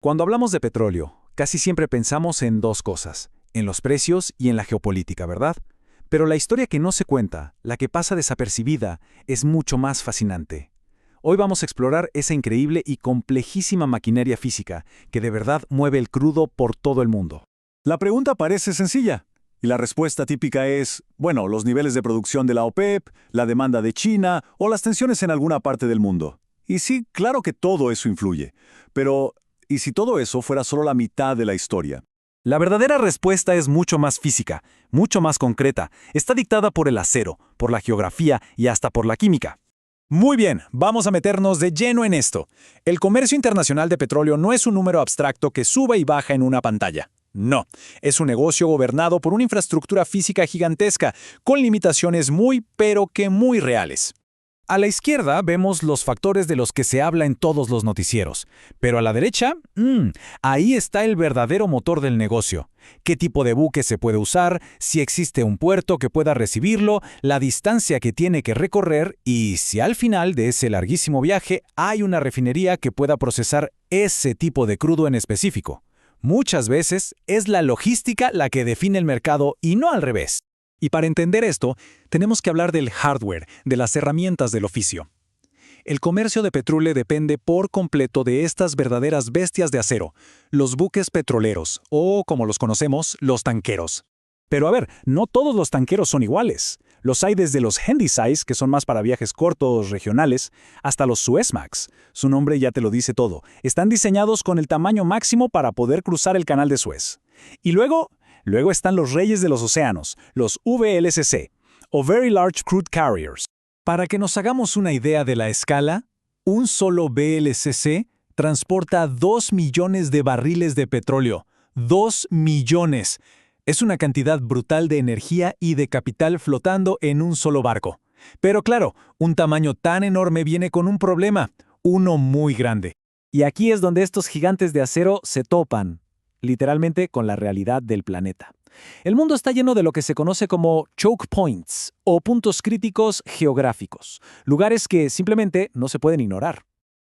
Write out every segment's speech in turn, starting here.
Cuando hablamos de petróleo, casi siempre pensamos en dos cosas, en los precios y en la geopolítica, ¿verdad? Pero la historia que no se cuenta, la que pasa desapercibida, es mucho más fascinante. Hoy vamos a explorar esa increíble y complejísima maquinaria física que de verdad mueve el crudo por todo el mundo. La pregunta parece sencilla, y la respuesta típica es, bueno, los niveles de producción de la OPEP, la demanda de China o las tensiones en alguna parte del mundo. Y sí, claro que todo eso influye, pero ¿y si todo eso fuera solo la mitad de la historia? La verdadera respuesta es mucho más física, mucho más concreta. Está dictada por el acero, por la geografía y hasta por la química. Muy bien, vamos a meternos de lleno en esto. El comercio internacional de petróleo no es un número abstracto que sube y baja en una pantalla. No, es un negocio gobernado por una infraestructura física gigantesca, con limitaciones pero que muy reales. A la izquierda vemos los factores de los que se habla en todos los noticieros, pero a la derecha, ahí está el verdadero motor del negocio. ¿Qué tipo de buque se puede usar? Si existe un puerto que pueda recibirlo, la distancia que tiene que recorrer y si al final de ese larguísimo viaje hay una refinería que pueda procesar ese tipo de crudo en específico. Muchas veces es la logística la que define el mercado y no al revés. Y para entender esto, tenemos que hablar del hardware, de las herramientas del oficio. El comercio de petróleo depende por completo de estas verdaderas bestias de acero, los buques petroleros, o como los conocemos, los tanqueros. Pero a ver, no todos los tanqueros son iguales. Los hay desde los Handysize, que son más para viajes cortos, regionales, hasta los Suezmax. Su nombre ya te lo dice todo. Están diseñados con el tamaño máximo para poder cruzar el canal de Suez. Y luego están los reyes de los océanos, los VLCC, o Very Large Crude Carriers. Para que nos hagamos una idea de la escala, un solo VLCC transporta 2 millones de barriles de petróleo. 2 millones. Es una cantidad brutal de energía y de capital flotando en un solo barco. Pero claro, un tamaño tan enorme viene con un problema, uno muy grande. Y aquí es donde estos gigantes de acero se topan, literalmente con la realidad del planeta. El mundo está lleno de lo que se conoce como choke points, o puntos críticos geográficos, lugares que simplemente no se pueden ignorar.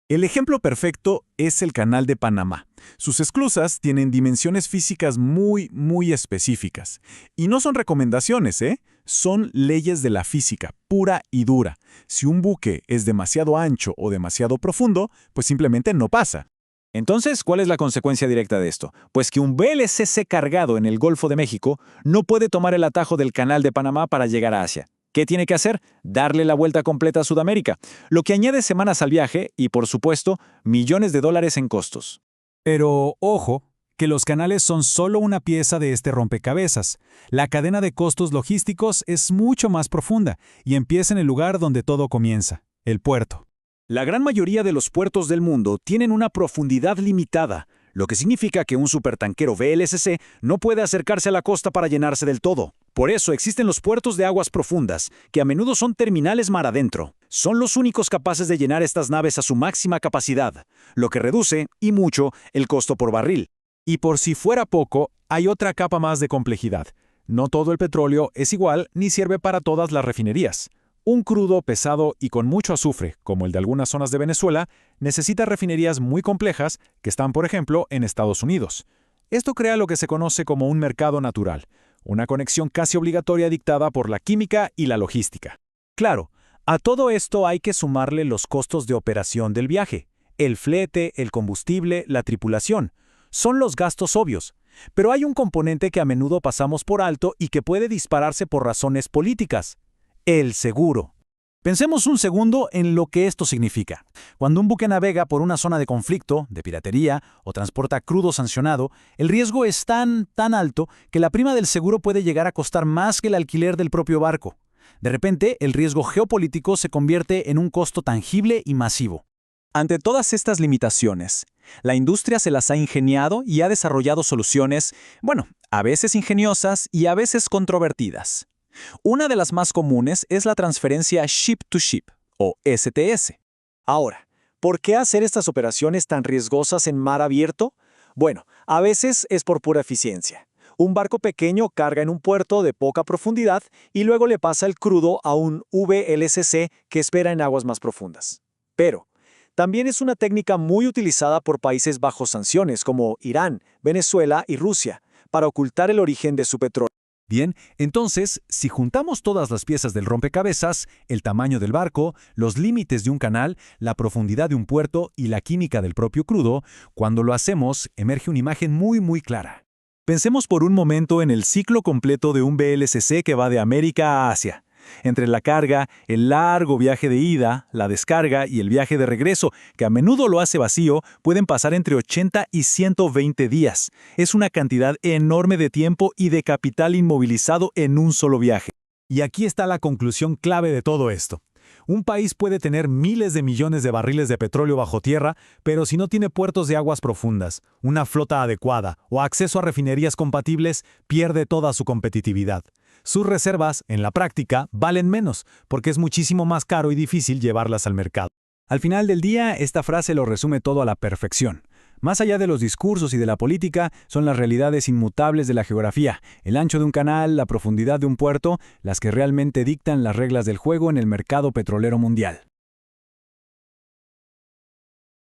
El ejemplo perfecto es el Canal de Panamá. Sus esclusas tienen dimensiones físicas muy específicas. Y no son recomendaciones, Son leyes de la física, pura y dura. Si un buque es demasiado ancho o demasiado profundo, pues simplemente no pasa. Entonces, ¿cuál es la consecuencia directa de esto? Pues que un VLCC cargado en el Golfo de México no puede tomar el atajo del Canal de Panamá para llegar a Asia. ¿Qué tiene que hacer? Darle la vuelta completa a Sudamérica, lo que añade semanas al viaje y, por supuesto, millones de dólares en costos. Pero, ojo, que los canales son solo una pieza de este rompecabezas. La cadena de costos logísticos es mucho más profunda y empieza en el lugar donde todo comienza, el puerto. La gran mayoría de los puertos del mundo tienen una profundidad limitada, lo que significa que un supertanquero VLCC no puede acercarse a la costa para llenarse del todo. Por eso existen los puertos de aguas profundas, que a menudo son terminales mar adentro. Son los únicos capaces de llenar estas naves a su máxima capacidad, lo que reduce, y mucho, el costo por barril. Y por si fuera poco, hay otra capa más de complejidad. No todo el petróleo es igual ni sirve para todas las refinerías. Un crudo pesado y con mucho azufre, como el de algunas zonas de Venezuela, necesita refinerías muy complejas que están, por ejemplo, en Estados Unidos. Esto crea lo que se conoce como un mercado natural, una conexión casi obligatoria dictada por la química y la logística. Claro, a todo esto hay que sumarle los costos de operación del viaje, el flete, el combustible, la tripulación. Son los gastos obvios. Pero hay un componente que a menudo pasamos por alto y que puede dispararse por razones políticas. El seguro. Pensemos un segundo en lo que esto significa. Cuando un buque navega por una zona de conflicto, de piratería o transporta crudo sancionado, el riesgo es tan alto que la prima del seguro puede llegar a costar más que el alquiler del propio barco. De repente, el riesgo geopolítico se convierte en un costo tangible y masivo. Ante todas estas limitaciones, la industria se las ha ingeniado y ha desarrollado soluciones, a veces ingeniosas y a veces controvertidas. Una de las más comunes es la transferencia ship-to-ship, o STS. Ahora, ¿por qué hacer estas operaciones tan riesgosas en mar abierto? Bueno, a veces es por pura eficiencia. Un barco pequeño carga en un puerto de poca profundidad y luego le pasa el crudo a un VLCC que espera en aguas más profundas. Pero También es una técnica muy utilizada por países bajo sanciones como Irán, Venezuela y Rusia, para ocultar el origen de su petróleo. Bien, entonces, si juntamos todas las piezas del rompecabezas, el tamaño del barco, los límites de un canal, la profundidad de un puerto y la química del propio crudo, cuando lo hacemos, emerge una imagen muy clara. Pensemos por un momento en el ciclo completo de un VLCC que va de América a Asia. Entre la carga, el largo viaje de ida, la descarga y el viaje de regreso, que a menudo lo hace vacío, pueden pasar entre 80 y 120 días. Es una cantidad enorme de tiempo y de capital inmovilizado en un solo viaje. Y aquí está la conclusión clave de todo esto. Un país puede tener miles de millones de barriles de petróleo bajo tierra, pero si no tiene puertos de aguas profundas, una flota adecuada o acceso a refinerías compatibles, pierde toda su competitividad. Sus reservas, en la práctica, valen menos, porque es muchísimo más caro y difícil llevarlas al mercado. Al final del día, esta frase lo resume todo a la perfección. Más allá de los discursos y de la política, son las realidades inmutables de la geografía, el ancho de un canal, la profundidad de un puerto, las que realmente dictan las reglas del juego en el mercado petrolero mundial.